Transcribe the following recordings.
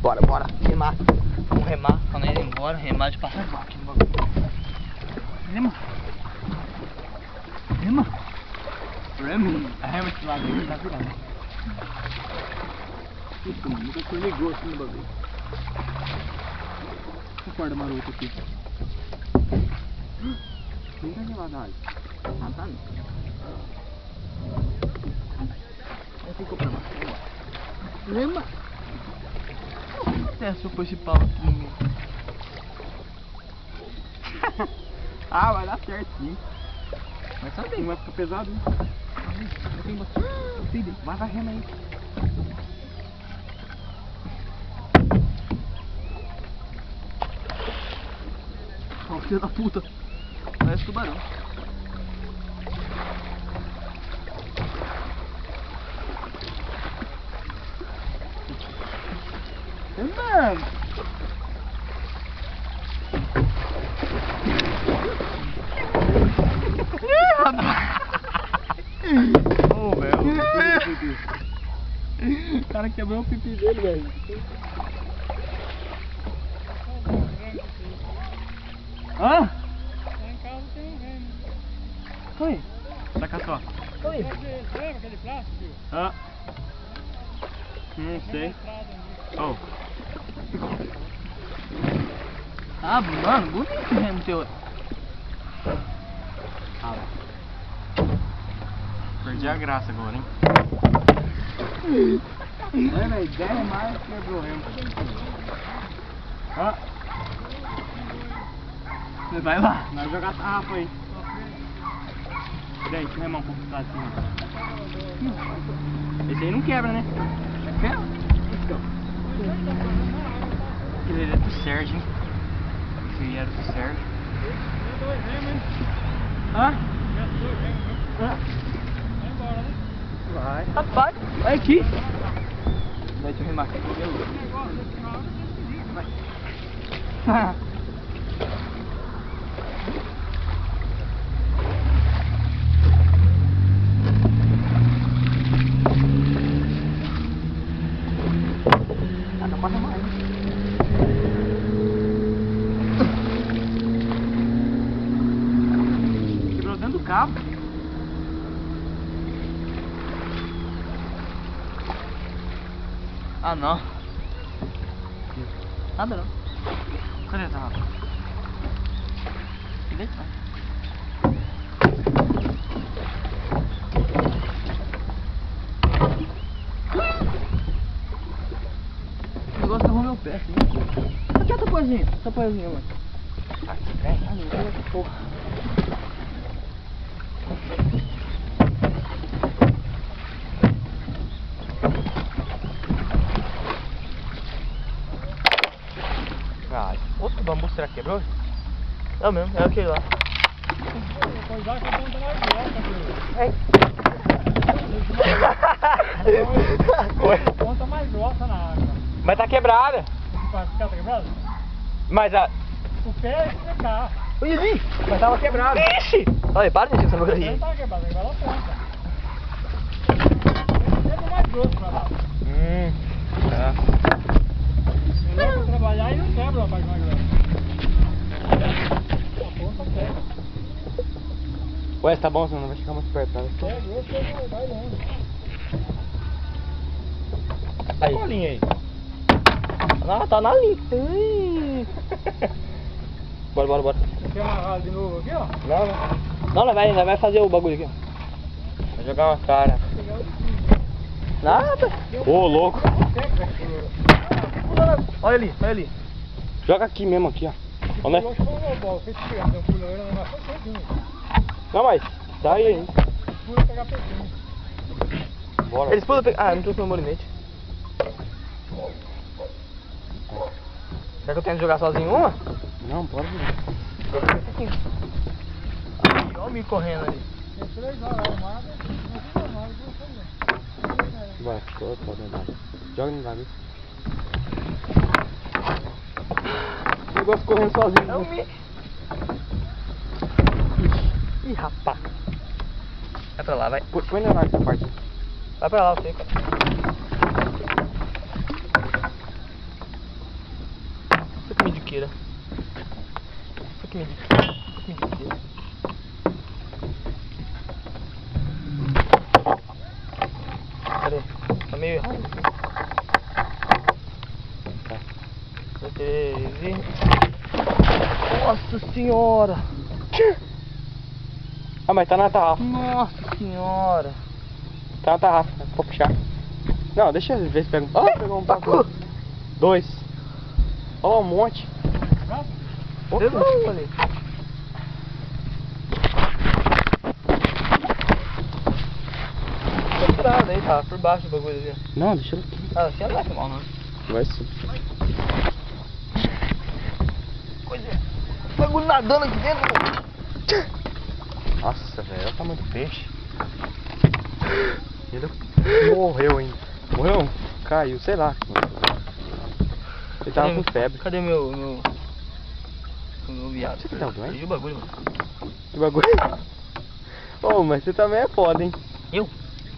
Bora, bora, remar. Vamos remar, quando ele ir embora, remar de passar aqui no bagulho. Rema. Rema. Rema. Rema esse lado aí, tá virado. Puta, mano, nunca formigou assim no bagulho. Essa corda marota aqui. Nem tá gelada a água. Ah, tá não. Aí ficou pra baixo, vamos lá. Rema. Até se eu pôr esse pau aqui no meio. Ah, vai dar certo sim. Mas também vai ficar pesado, né? Vai rema aí. Ó, filho da puta. Parece tubarão. Mano. Ô, velho. O cara quebrou o pipi dele, velho. Hã? Lá em casa tem um remo. Oi. Tá cá só. Oi. Lembra aquele plástico? Ah. Não sei. Oh. Ah, mano, bonito esse remo teu. Ah, lá. Perdi a graça agora, hein? É, velho, 10 mais quebrou o remo. Ah. Vai lá, vai jogar a tarrafa aí. E daí, deixa eu remar um pouco pra cima. Esse aí não quebra, né? Quebra? Ele é do Sérgio, hein? Esse aí era do Sérgio. Hã? Vai embora, né? Vai. Rapaz, vai aqui. Deixa eu remar aqui. Vai. Não passa mais. Quebrou dentro do cabo. Ah, não. Nada não. Cadê essa rapa? Cadê? O negócio arrumou meu pé, assim. Aqui é a tapozinha, mano. Aqui, velho. Ah, não, essa porra. Ah, outro bambu será que quebrou? É o mesmo, é aquele lá. Depois vai que a ponta mais grossa, filho. A ponta mais grossa na água. Mas tá quebrada. Vai ficar quebrado? Mas a... O pé é que ficar. Oi, ali! Mas tava quebrado. Ixi! Olha, para de mexer com essa O pé não bagulho. tá quebrado, é igual a ponta. É sempre mais grosso pra lá. Tá. Melhor pra trabalhar e não quebra a parte mais grossa. A ponta quebra. Ué, tá bom, senão não vai chegar mais perto, tá? É grosso, vai longe. Aí. Qual a linha aí? Ah, tá na linha. Bora. Você quer amarrar de novo aqui, ó? Não, vai fazer o bagulho aqui, ó. Vai jogar uma cara. Nada. Ô, louco. Olha ali. Joga aqui mesmo, aqui, ó. Onde é? Não, mas tá aí ainda. Bora. Eles pulam pegar. Ah, não trouxe meu molinete. Será que eu tenho que jogar sozinho uma? Não, pode não. Aí, ó o me correndo ali. Vai, pode andar. Joga no bagulho. O negócio correndo sozinho. É o me. Ih, rapaz. Vai pra lá, vai. Põe na essa parte. Vai pra lá, você, cara. tira. Isso aqui me tira. Cadê? Tá meio errado. Tá. 13. Nossa senhora! Ah, mas tá na tarrafa. Nossa senhora! Tá na tarrafa, pode puxar. Não, deixa eu ver se pega um. Ah, pegou um paco. 2. Ó, um monte. Opa, Falei. Tá parado aí, tá por baixo do bagulho ali. Não, deixa eu. Ah, assim não vai ser mal, não. Vai sim. Coisa. Bagulho nadando aqui dentro. Nossa, velho, olha o tamanho do peixe. Ele morreu ainda. Morreu? Caiu, sei lá. Ele tava com febre. Cadê meu viado? Você que tá doente? E o bagulho, mano? Que bagulho. Ô, mas você também é foda, hein? Eu?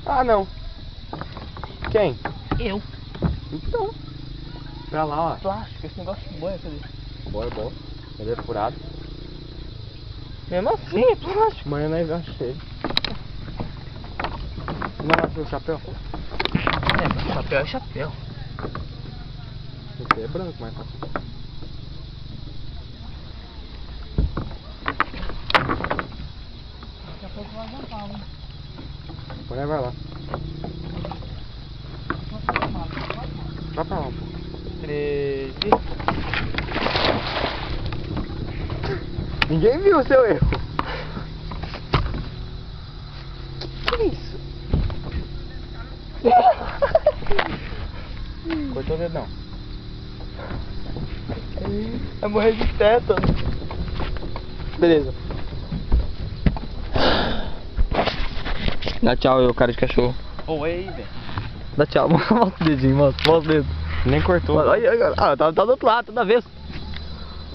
Ah, não. Quem? Eu? Então. Pra lá, ó. Plástico, esse negócio de boia, cadê? Bora, bora. Ele é furado. Mesmo assim, é plástico. Amanhã nós achei. Não é seu chapéu? É, mas chapéu é chapéu. Esse é branco, mas tá. Daqui a pouco vai jantar, né? Agora vai lá. Vai pra lá um pouco. 13. Ninguém viu o seu erro. Que é isso? Cortou o dedão. Vai morrer de tétano. Beleza. Dá tchau, eu, cara de cachorro. Oi, velho. Dá tchau, mostra o dedinho, mostra o dedo. Nem cortou. Olha, olha, ah, tá do outro lado, toda vez.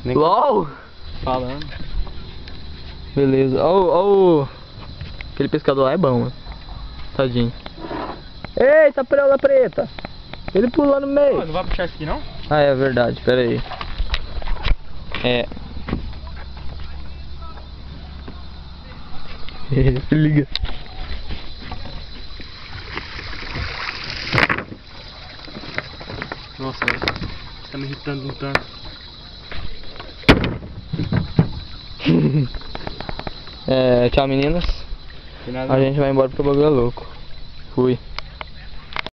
Nem LOL! falando. Beleza, ó, aquele pescador lá é bom, mano. Tadinho. Eita, prela preta! Ele pulou no meio. Pô, não vai puxar isso aqui não? Ah, é verdade, pera aí. É. Se liga. Nossa, velho. Você tá me irritando um tanto. É, tchau meninas. Tem nada A gente vai embora porque o bagulho é louco. Fui.